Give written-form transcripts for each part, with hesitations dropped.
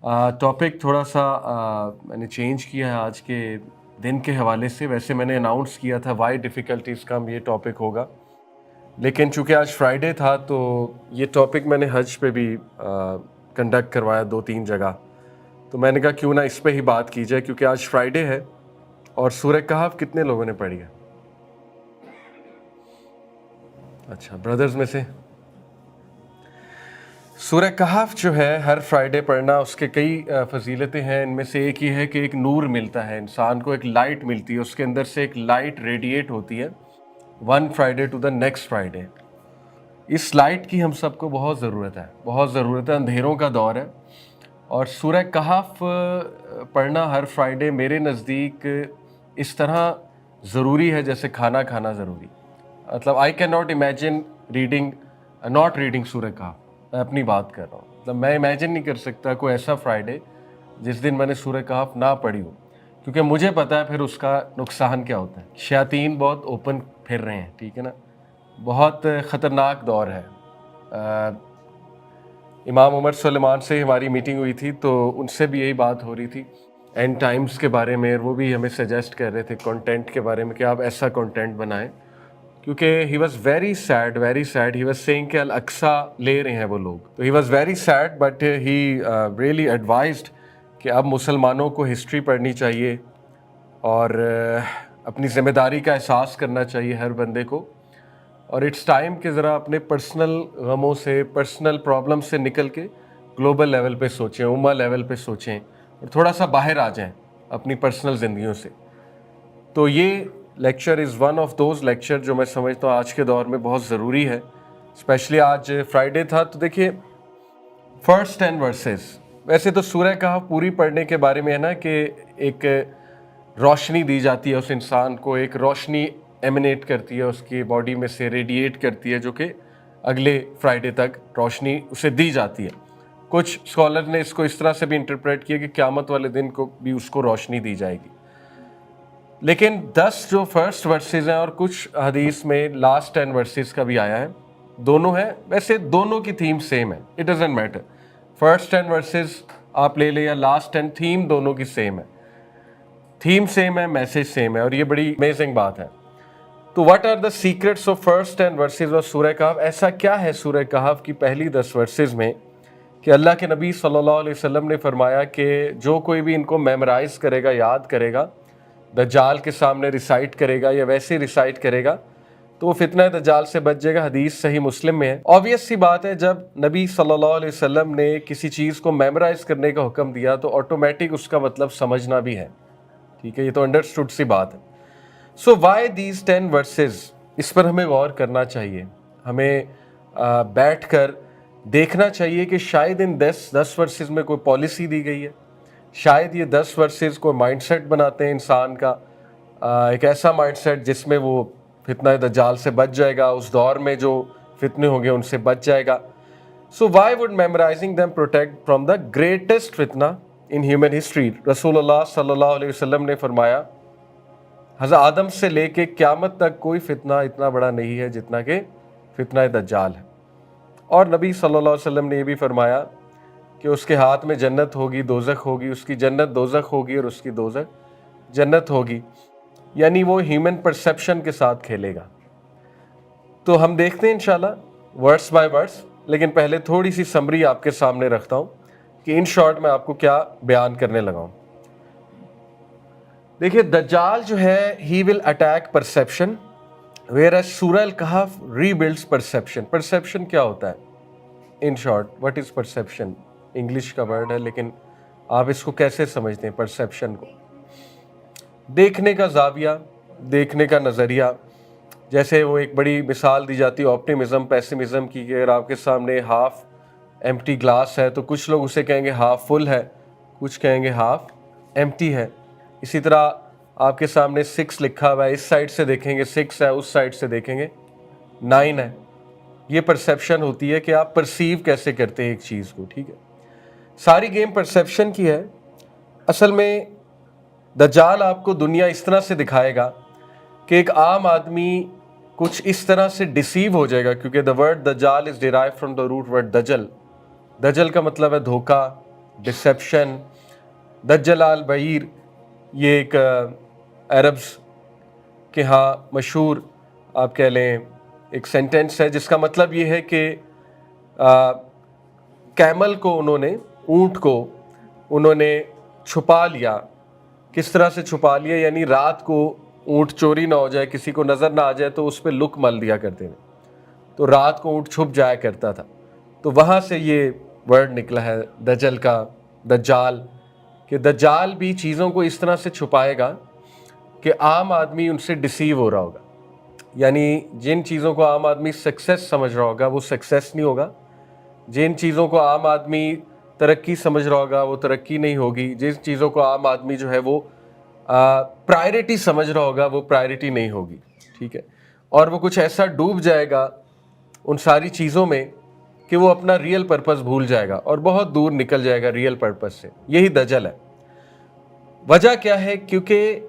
Topic थोड़ा सा मैंने चेंज किया है आज के दिन के हवाले से। वैसे मैंने अनाउंस किया था वाई डिफ़िकल्टीज़ का ये टॉपिक होगा, लेकिन चूँकि आज फ्राइडे था तो ये टॉपिक मैंने हज पे भी कंडक्ट करवाया 2-3 जगह। तो मैंने कहा क्यों ना इस पे ही बात की जाए, क्योंकि आज फ्राइडे है। और सूरह कहफ कितने लोगों ने पढ़ी है? अच्छा, ब्रदर्स में से सूरह कहफ जो है हर फ्राइडे पढ़ना, उसके कई फजीलतें हैं। इनमें से एक ही है कि एक नूर मिलता है इंसान को, एक लाइट मिलती है, उसके अंदर से एक लाइट रेडिएट होती है one Friday to the next Friday. इस लाइट की हम सबको बहुत ज़रूरत है, बहुत ज़रूरत है। अंधेरों का दौर है और सूरह कहफ पढ़ना हर फ्राइडे मेरे नज़दीक इस तरह ज़रूरी है जैसे खाना खाना ज़रूरी। मतलब I can not imagine reading not reading सूरह कहफ। मैं अपनी बात कर रहा हूँ, मतलब मैं इमेजिन नहीं कर सकता कोई ऐसा फ्राइडे जिस दिन मैंने सूरह कहफ ना पढ़ी हो, क्योंकि मुझे पता है फिर उसका नुकसान क्या होता है। शयातीन बहुत ओपन फिर रहे हैं, ठीक है ना, बहुत ख़तरनाक दौर है। इमाम उमर सुलेमान से हमारी मीटिंग हुई थी तो उनसे भी यही बात हो रही थी एंड टाइम्स के बारे में। वो भी हमें सजेस्ट कर रहे थे कंटेंट के बारे में कि आप ऐसा कंटेंट बनाएं, क्योंकि he was very sad. He was saying कि अल अक्सा ले रहे हैं वो लोग, तो he was very sad, but he really advised कि अब मुसलमानों को हिस्ट्री पढ़नी चाहिए और अपनी ज़िम्मेदारी का एहसास करना चाहिए हर बंदे को। और इट्स टाइम कि ज़रा अपने पर्सनल गमों से, पर्सनल प्रॉब्लम से निकल के ग्लोबल लेवल पे सोचें, उम्मा लेवल पे सोचें और थोड़ा सा बाहर आ जाएं अपनी पर्सनल ज़िंदगियों से। तो ये lecture is one of those lecture जो मैं समझता हूँ आज के दौर में बहुत ज़रूरी है। स्पेशली आज फ्राइडे था तो देखिए फर्स्ट 10 वर्सेस। वैसे तो सूरह कहफ पूरी पढ़ने के बारे में है ना कि एक रोशनी दी जाती है उस इंसान को, एक रोशनी एमिनेट करती है उसकी बॉडी में से, रेडिएट करती है, जो कि अगले फ्राइडे तक रोशनी उसे दी जाती है। कुछ स्कॉलर ने इसको इस तरह से भी इंटरप्रेट किया कि क़यामत वाले दिन को भी उसको रोशनी दी जाएगी। लेकिन 10 जो फर्स्ट वर्सेस हैं और कुछ हदीस में लास्ट 10 वर्सेस का भी आया है, दोनों हैं। वैसे दोनों की थीम सेम है, it doesn't matter first 10 versus आप ले लें या लास्ट 10, थीम दोनों की सेम है, थीम सेम है, मैसेज सेम है, और ये बड़ी अमेजिंग बात है। तो what are the secrets of first 10 verses of Surah Kahf? ऐसा क्या है सूरह कहफ की पहली 10 वर्सेस में कि अल्लाह के नबी सल्लल्लाहु अलैहि वसल्लम ने फरमाया कि जो कोई भी इनको मेमोराइज करेगा, याद करेगा, दज्जाल के सामने रिसाइट करेगा या वैसे रिसाइट करेगा तो वो फितना दज्जाल से बच जाएगा। हदीस सही मुस्लिम में है। ऑब्वियस सी बात है, जब नबी सल्लल्लाहु अलैहि वसल्लम ने किसी चीज़ को मेमोराइज करने का हुक्म दिया तो ऑटोमेटिक उसका मतलब समझना भी है, ठीक है, ये तो अंडरस्टूड सी बात है। सो वाई दीज 10 वर्सेस, इस पर हमें गौर करना चाहिए। हमें बैठ कर देखना चाहिए कि शायद इन 10 वर्सेस में कोई पॉलिसी दी गई है, शायद ये 10 वर्सेस को माइंडसेट बनाते हैं इंसान का, एक ऐसा माइंडसेट जिसमें वो फितना दज्जाल से बच जाएगा, उस दौर में जो फितने होंगे उनसे बच जाएगा। So why would memorizing them protect from the greatest फितना इन ह्यूमन हिस्ट्री? रसूलुल्लाह सल्लल्लाहु अलैहि वसल्लम ने फरमाया हज़रत आदम से लेके क़यामत तक कोई फितना इतना बड़ा नहीं है जितना कि फितना दज्जाल है। और नबी सल्लल्लाहु अलैहि वसल्लम ने यह भी फरमाया कि उसके हाथ में जन्नत होगी, दोज़ख होगी, उसकी जन्नत दोज़ख होगी और उसकी दोज़ख जन्नत होगी, यानी वो ह्यूमन परसेप्शन के साथ खेलेगा। तो हम देखते हैं इंशाल्लाह वर्स बाय वर्स, लेकिन पहले थोड़ी सी समरी आपके सामने रखता हूँ कि इन शॉर्ट मैं आपको क्या बयान करने लगा हूँ। देखिए दज्जाल जो है he will attack perception, where as Surah Kahf rebuilds perception. Perception क्या होता है? In short what is perception? English का वर्ड है, लेकिन आप इसको कैसे समझते हैं? परसेप्शन को देखने का जाविया, देखने का नज़रिया। जैसे वो एक बड़ी मिसाल दी जाती है ऑप्टिमिज्म पेसिमिज्म की, अगर आपके सामने हाफ एम्प्टी ग्लास है तो कुछ लोग उसे कहेंगे हाफ फुल है, कुछ कहेंगे हाफ एम्प्टी है। इसी तरह आपके सामने 6 लिखा हुआ है, इस साइड से देखेंगे 6 है, उस साइड से देखेंगे 9 है। ये परसेप्शन होती है कि आप परसीव कैसे करते हैं एक चीज़ को, ठीक है। सारी गेम परसेप्शन की है। असल में दज्जाल आपको दुनिया इस तरह से दिखाएगा कि एक आम आदमी कुछ इस तरह से डिसीव हो जाएगा, क्योंकि द वर्ड दज्जाल is derive from the root word दजल। दजल का मतलब है धोखा, डिसेप्शन, दज्जलाल बईर, ये एक अरब्स के यहाँ मशहूर आप कह लें एक सेंटेंस है जिसका मतलब ये है कि कैमल को उन्होंने, ऊँट को उन्होंने छुपा लिया। किस तरह से छुपा लिया, यानी रात को ऊँट चोरी ना हो जाए, किसी को नज़र ना आ जाए तो उस पर लुक मल दिया करते थे, तो रात को ऊँट छुप जाया करता था। तो वहाँ से ये वर्ड निकला है दजल का, दज्जाल, कि दज्जाल भी चीज़ों को इस तरह से छुपाएगा कि आम आदमी उनसे डिसीव हो रहा होगा। यानी जिन चीज़ों को आम आदमी सक्सेस समझ रहा होगा वो सक्सेस नहीं होगा, जिन चीज़ों को आम आदमी तरक्की समझ रहा होगा वो तरक्की नहीं होगी, जिन चीज़ों को आम आदमी जो है वो प्रायोरिटी समझ रहा होगा वो प्रायोरिटी नहीं होगी, ठीक है। और वो कुछ ऐसा डूब जाएगा उन सारी चीज़ों में कि वो अपना रियल पर्पस भूल जाएगा और बहुत दूर निकल जाएगा रियल पर्पस से। यही दज्जल है। वजह क्या है? क्योंकि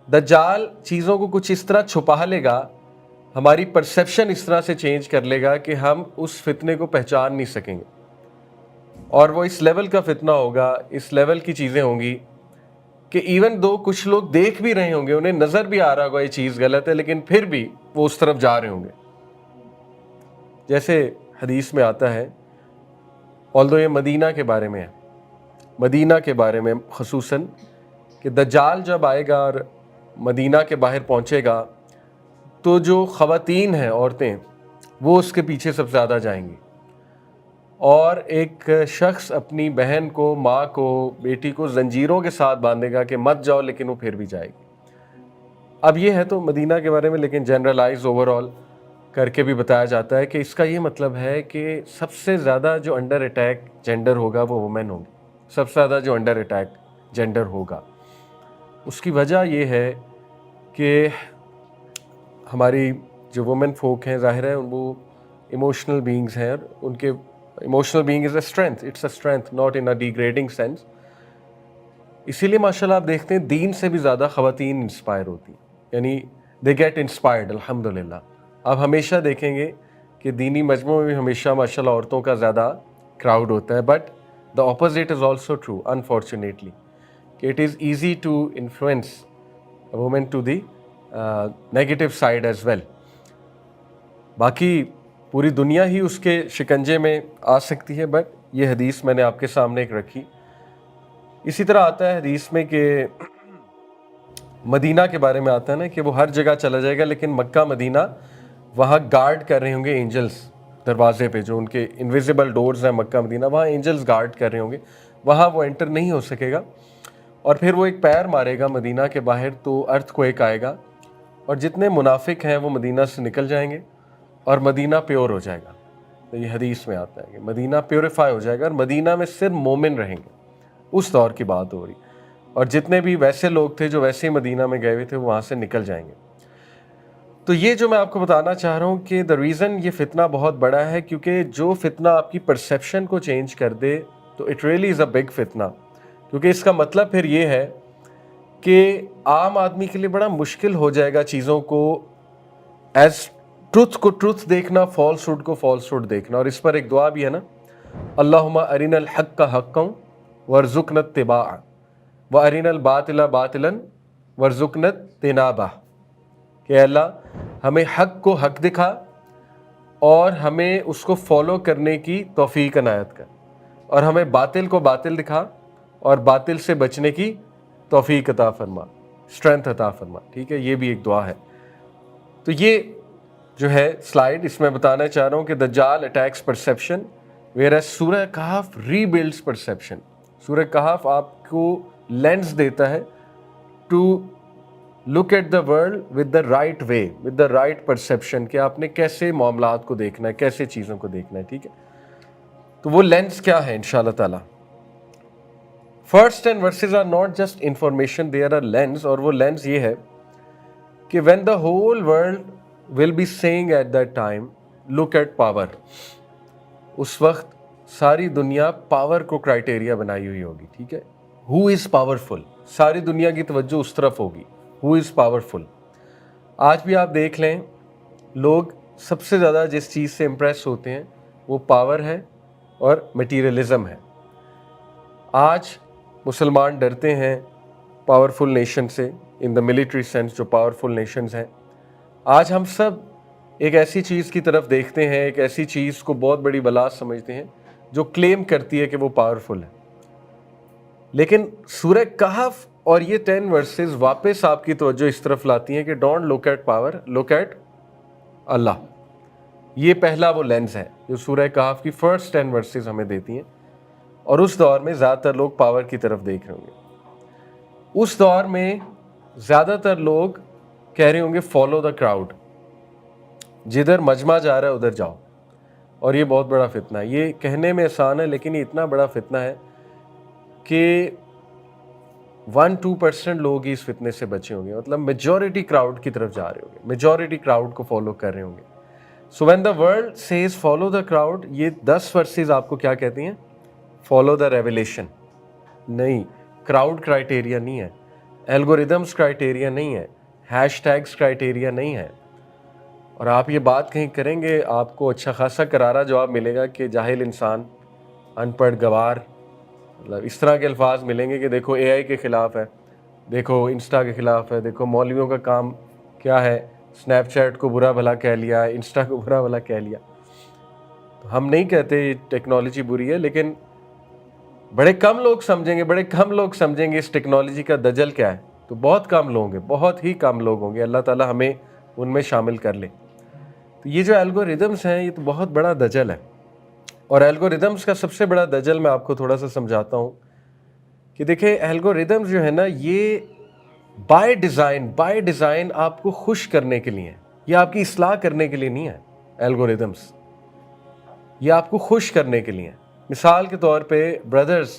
दज्जाल चीज़ों को कुछ इस तरह छुपा लेगा, हमारी परसेप्शन इस तरह से चेंज कर लेगा कि हम उस फितने को पहचान नहीं सकेंगे। और वो इस लेवल का फितना होगा, इस लेवल की चीज़ें होंगी कि इवन दो कुछ लोग देख भी रहे होंगे, उन्हें नज़र भी आ रहा होगा ये चीज़ गलत है, लेकिन फिर भी वो उस तरफ जा रहे होंगे। जैसे हदीस में आता है, ऑल्दो ये मदीना के बारे में है, मदीना के बारे में खसूसन, कि दज्जाल जब आएगा और मदीना के बाहर पहुंचेगा तो जो ख़वातीन हैं, औरतें, वो उसके पीछे सबसे ज़्यादा जाएंगी। और एक शख्स अपनी बहन को, माँ को, बेटी को जंजीरों के साथ बांधेगा कि मत जाओ, लेकिन वो फिर भी जाएगी। अब ये है तो मदीना के बारे में, लेकिन जनरलाइज ओवरऑल करके भी बताया जाता है कि इसका ये मतलब है कि सबसे ज़्यादा जो अंडर अटैक जेंडर होगा वो वुमेन होगी, सबसे ज़्यादा जो अंडर अटैक जेंडर होगा। उसकी वजह ये है कि हमारी जो वुमेन फोक हैं, ज़ाहिर है वो इमोशनल बीइंग्स हैं, उनके emotional being is a strength, it's a strength, not in a degrading sense. इसीलिए माशाल्लाह आप देखते हैं दीन से भी ज़्यादा ख़वातीन इंस्पायर होती हैं, यानी दे गेट इंस्पायर्ड अल्हम्दुलिल्लाह। आप हमेशा देखेंगे कि दीनी मजमों में भी हमेशा माशाल्लाह औरतों का ज़्यादा क्राउड होता है, but the opposite is also true unfortunately, कि it is easy to influence a women to the negative side as well. बाकी पूरी दुनिया ही उसके शिकंजे में आ सकती है, बट ये हदीस मैंने आपके सामने एक रखी। इसी तरह आता है हदीस में कि मदीना के बारे में आता है ना कि वो हर जगह चला जाएगा, लेकिन मक्का मदीना वहाँ गार्ड कर रहे होंगे एंजल्स, दरवाजे पे जो उनके इनविजिबल डोर्स हैं मक्का मदीना, वहाँ एंजल्स गार्ड कर रहे होंगे, वहाँ वो एंटर नहीं हो सकेगा। और फिर वो एक पैर मारेगा मदीना के बाहर तो अर्थक्वेक आएगा और जितने मुनाफिक हैं वो मदीना से निकल जाएंगे और मदीना प्योर हो जाएगा। तो ये हदीस में आता है कि मदीना प्योरीफाई हो जाएगा और मदीना में सिर्फ मोमिन रहेंगे। उस दौर की बात हो रही, और जितने भी वैसे लोग थे जो वैसे ही मदीना में गए हुए थे वो वहाँ से निकल जाएंगे। तो ये जो मैं आपको बताना चाह रहा हूँ कि द रीज़न ये फितना बहुत बड़ा है, क्योंकि जो फितना आपकी परसेप्शन को चेंज कर दे तो it really is a big फितना। क्योंकि इसका मतलब फिर ये है कि आम आदमी के लिए बड़ा मुश्किल हो जाएगा चीज़ों को एज ट्रुथ को ट्रुथ देखना, फॉल्सहुड को फॉल्सहुड देखना। और इस पर एक दुआ भी है ना, अल्लाहुम्मा अरिनल हक्का हक्कन वर्ज़ुक़ना इत्तिबाअ व अरिनल बातिला बातिलन वर्ज़ुक़ना इज्तिनाबा, कि अल्लाह हमें हक को हक दिखा और हमें उसको फॉलो करने की तौफीक अनायत कर, और हमें बातिल को बातिल दिखा और बातिल से बचने की तौफीक अता फरमा, स्ट्रेंथ अता फरमा। ठीक है, ये भी एक दुआ है। तो ये जो है स्लाइड, इसमें बताना चाह रहा हूँ कि दज्जाल attacks perception where as Surah Kahf rebuilds perception. सूरह कहफ आपको लेंस देता है to look at the world with the right way, with the right perception, कि आपने कैसे मामलात को देखना है, कैसे चीज़ों को देखना है। ठीक है, तो वो लेंस क्या है इंशाल्लाह ताला। First 10 verses are not just information, they are a lens. और वो लेंस ये है कि when the whole world will be saying at that time look at power, उस वक्त सारी दुनिया पावर को क्राइटेरिया बनाई हुई होगी। ठीक है, हु इज़ पावरफुल, सारी दुनिया की तवज्जो उस तरफ होगी, हु इज़ पावरफुल। आज भी आप देख लें, लोग सबसे ज़्यादा जिस चीज़ से इम्प्रेस होते हैं वो पावर है और मटीरियलिज़म है। آج مسلمان ڈرتے ہیں پاورفل نیشن سے، ان دا ملٹری سینس جو پاورفل نیشنز ہیں. آج ہم سب ایک ایسی چیز کی طرف دیکھتے ہیں، ایک ایسی چیز کو بہت بڑی بلا سمجھتے ہیں جو کلیم کرتی ہے کہ وہ پاورفل ہے. لیکن سورہ کہف اور یہ 10 ورسز واپس آپ کی توجہ اس طرف لاتی ہیں کہ don't look at power, look at اللہ. یہ پہلا وہ لینز ہے جو سورہ کہف کی فرسٹ 10 ورسز ہمیں دیتی ہیں. اور اس دور میں زیادہ تر لوگ پاور کی طرف دیکھ رہے ہوں گے. اس دور میں زیادہ تر لوگ کہہ رہے ہوں گے فالو دا کراؤڈ، جدھر مجمع جا رہا ہے ادھر جاؤ. اور یہ بہت بڑا فتنہ ہے. یہ کہنے میں آسان ہے لیکن یہ اتنا بڑا فتنہ ہے کہ 1-2% لوگ ہی اس فتنے سے بچے ہوں گے. مطلب میجورٹی کراؤڈ کی طرف جا رہے ہوں گے، میجورٹی کراؤڈ کو فالو کر رہے ہوں گے. So when the world says follow the crowd, یہ 10 ورسز آپ کو کیا کہتی ہیں؟ Follow the revelation. نہیں، کراؤڈ کرائٹیریا نہیں ہے، الگوریدمس کرائٹیریا نہیں ہے، ہیش ٹیگس کرائٹیریا نہیں ہے. اور آپ یہ بات کہیں کریں گے آپ کو اچھا خاصا کرارا جواب ملے گا کہ جاہل انسان، ان پڑھ گوار، مطلب اس طرح کے الفاظ ملیں گے کہ دیکھو اے آئی کے خلاف ہے، دیکھو انسٹا کے خلاف ہے، دیکھو مولویوں کا کام کیا ہے، سنیپ چیٹ کو برا بھلا کہہ لیا، انسٹا کو برا بھلا کہہ لیا. تو ہم نہیں کہتے ٹیکنالوجی بری ہے، لیکن بڑے کم لوگ سمجھیں گے، بڑے کم لوگ سمجھیں گے اس ٹیکنالوجی کا دجل کیا ہے. تو بہت کم لوگ ہیں، بہت ہی کم لوگ ہوں گے. اللہ تعالیٰ ہمیں ان میں شامل کر لے. تو یہ جو الگوریدمس ہیں یہ تو بہت بڑا دجل ہے. اور الگوریدمس کا سب سے بڑا دجل میں آپ کو تھوڑا سا سمجھاتا ہوں کہ دیکھیں الگوریدمس جو ہے نا یہ بائی ڈیزائن آپ کو خوش کرنے کے لیے ہیں. یہ آپ کی اصلاح کرنے کے لیے نہیں ہے. الگوریدمس یہ آپ کو خوش کرنے کے لیے ہیں. مثال کے طور پہ بردرز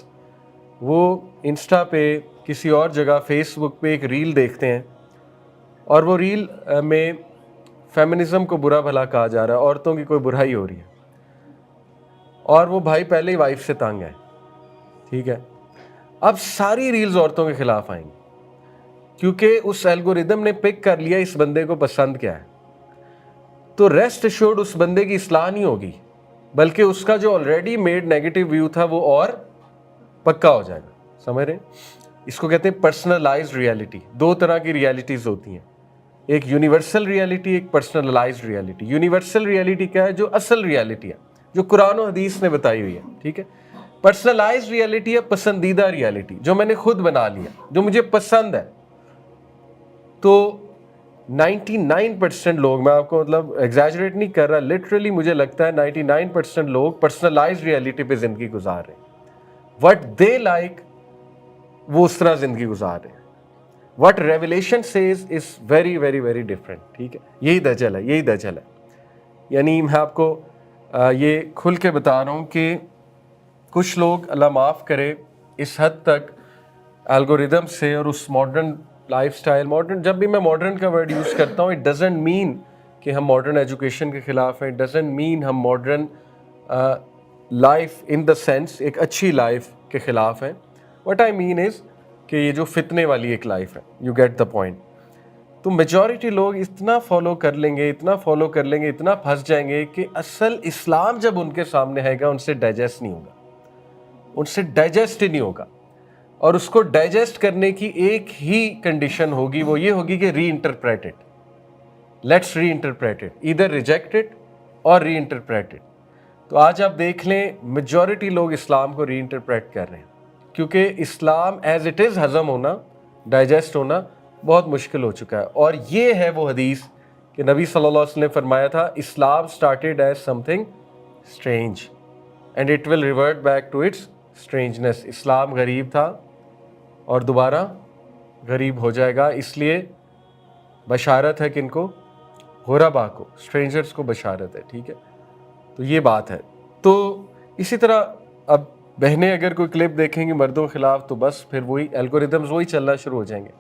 وہ انسٹا پہ کسی اور جگہ فیس بک پہ ایک ریل دیکھتے ہیں اور وہ ریل میں فیمنزم کو برا بھلا کہا جا رہا ہے، عورتوں کی کوئی برائی ہو رہی ہے، اور وہ بھائی پہلے ہی وائف سے تنگ ہے. ٹھیک ہے، اب ساری ریلز عورتوں کے خلاف آئیں گی کیونکہ اس الگوریدم نے پک کر لیا اس بندے کو پسند کیا ہے. تو ریسٹ ایشورڈ اس بندے کی اصلاح نہیں ہوگی، بلکہ اس کا جو آلریڈی میڈ نیگیٹو ویو تھا وہ اور پکا ہو جائے گا. سمجھ رہے ہیں؟ اس کو کہتے ہیں پرسنلائزڈ ریالٹی. 2 طرح کی ریالٹیز ہوتی ہیں، ایک یونیورسل ریالٹی، ایک پرسنلائزڈ ریالٹی. یونیورسل ریالٹی کیا ہے؟ جو اصل ریالٹی ہے، جو قرآن و حدیث نے بتائی ہوئی ہے. ٹھیک ہے. پرسنلائزڈ ریالٹی ہے پسندیدہ ریالٹی، جو میں نے خود بنا لیا، جو مجھے پسند ہے. تو 99% لوگ، میں آپ کو مطلب ایگزیجریٹ نہیں کر رہا، لٹرلی مجھے لگتا ہے 99% لوگ پرسنلائزڈ ریالٹی پہ زندگی گزار رہے ہیں. وٹ دے لائک وہ اس طرح زندگی گزار رہے ہیں. What revelation says is very very very different. ٹھیک ہے، یہی دجل ہے، یہی دجل ہے. یعنی میں آپ کو یہ کھل کے بتا رہا ہوں کہ کچھ لوگ اللہ معاف کرے اس حد تک الگوریدم سے اور اس ماڈرن لائف سٹائل، ماڈرن، جب بھی میں ماڈرن کا ورڈ یوز کرتا ہوں اٹ ڈزنٹ مین کہ ہم ماڈرن ایجوکیشن کے خلاف ہیں، اٹ ڈزنٹ مین ہم modern life in the sense ایک اچھی لائف کے خلاف ہیں. وٹ آئی مین از کہ یہ جو فتنے والی ایک لائف ہے. You get the point. تو میجورٹی لوگ اتنا فالو کر لیں گے، اتنا فالو کر لیں گے، اتنا پھنس جائیں گے کہ اصل اسلام جب ان کے سامنے آئے گا ان سے ڈائجسٹ نہیں ہوگا، ان سے ڈائجسٹ ہی نہیں ہوگا. اور اس کو ڈائجسٹ کرنے کی ایک ہی کنڈیشن ہوگی، وہ یہ ہوگی کہ reinterpret it. Let's reinterpret it, either reject it اور ری انٹرپریٹ اٹ. تو آج آپ دیکھ لیں میجورٹی لوگ اسلام کو ری انٹرپریٹ کر رہے ہیں کیونکہ اسلام ایز اٹ از ہضم ہونا، ڈائجسٹ ہونا بہت مشکل ہو چکا ہے. اور یہ ہے وہ حدیث کہ نبی صلی اللہ علیہ وسلم نے فرمایا تھا اسلام started as something strange and it will revert back to its strangeness. اسلام غریب تھا اور دوبارہ غریب ہو جائے گا. اس لیے بشارت ہے کن کو؟ غربا کو، اسٹرینجرز کو بشارت ہے. ٹھیک ہے، تو یہ بات ہے. تو اسی طرح اب بہنیں اگر کوئی کلپ دیکھیں گی مردوں کے خلاف تو بس پھر وہی الگوریدمز وہی چلنا شروع ہو جائیں گے،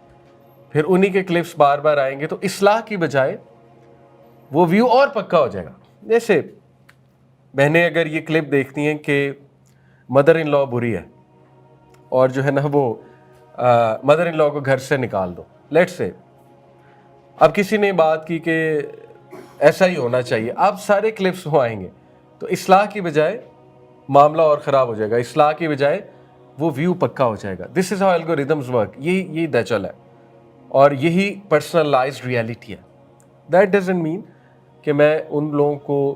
پھر انہی کے کلپس بار بار آئیں گے. تو اصلاح کی بجائے وہ ویو اور پکا ہو جائے گا. جیسے بہنیں اگر یہ کلپ دیکھتی ہیں کہ مدر ان لا بری ہے اور جو ہے نا وہ مدر ان لا کو گھر سے نکال دو، لیٹ سے اب کسی نے بات کی کہ ایسا ہی ہونا چاہیے، اب سارے کلپس وہ آئیں گے. تو اصلاح کی بجائے معاملہ اور خراب ہو جائے گا. اصلاح کی بجائے وہ ویو پکا ہو جائے گا. دس از ہاؤ الگوریدمز ورک. یہی دجل ہے اور یہی پرسنلائزڈ ریئلٹی ہے. دیٹ ڈزنٹ مین کہ میں ان لوگوں کو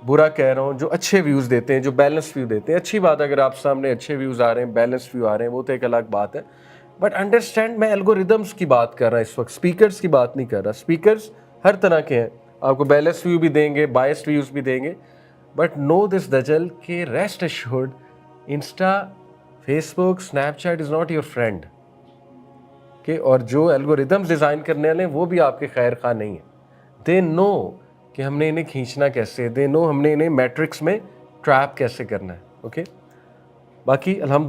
برا کہہ رہا ہوں جو اچھے ویوز دیتے ہیں, جو بیلنس ویو دیتے ہیں. اچھی بات ہے اگر آپ سامنے اچھے ویوز آ رہے ہیں, بیلنس ویو آ رہے ہیں, وہ تو ایک الگ بات ہے. بٹ انڈرسٹینڈ, میں الگوریدمس کی بات کر رہا ہوں اس وقت, اسپیکرس کی بات نہیں کر رہا. اسپیکرس ہر طرح کے ہیں, آپ کو بیلنس ویو بھی دیں گے, بائسڈ ویوز بھی دیں گے. بٹ نو دس دجل کہ rest assured Insta, Facebook, Snapchat is not your friend. کہ اور جو الگوریدمس ڈیزائن کرنے والے ہیں وہ بھی آپ کے خیر خواہ نہیں ہیں. دے نو کہ ہم نے انہیں کھینچنا کیسے, دے نو ہم نے انہیں میٹرکس میں ٹریپ کیسے کرنا ہے. اوکے, باقی الحمد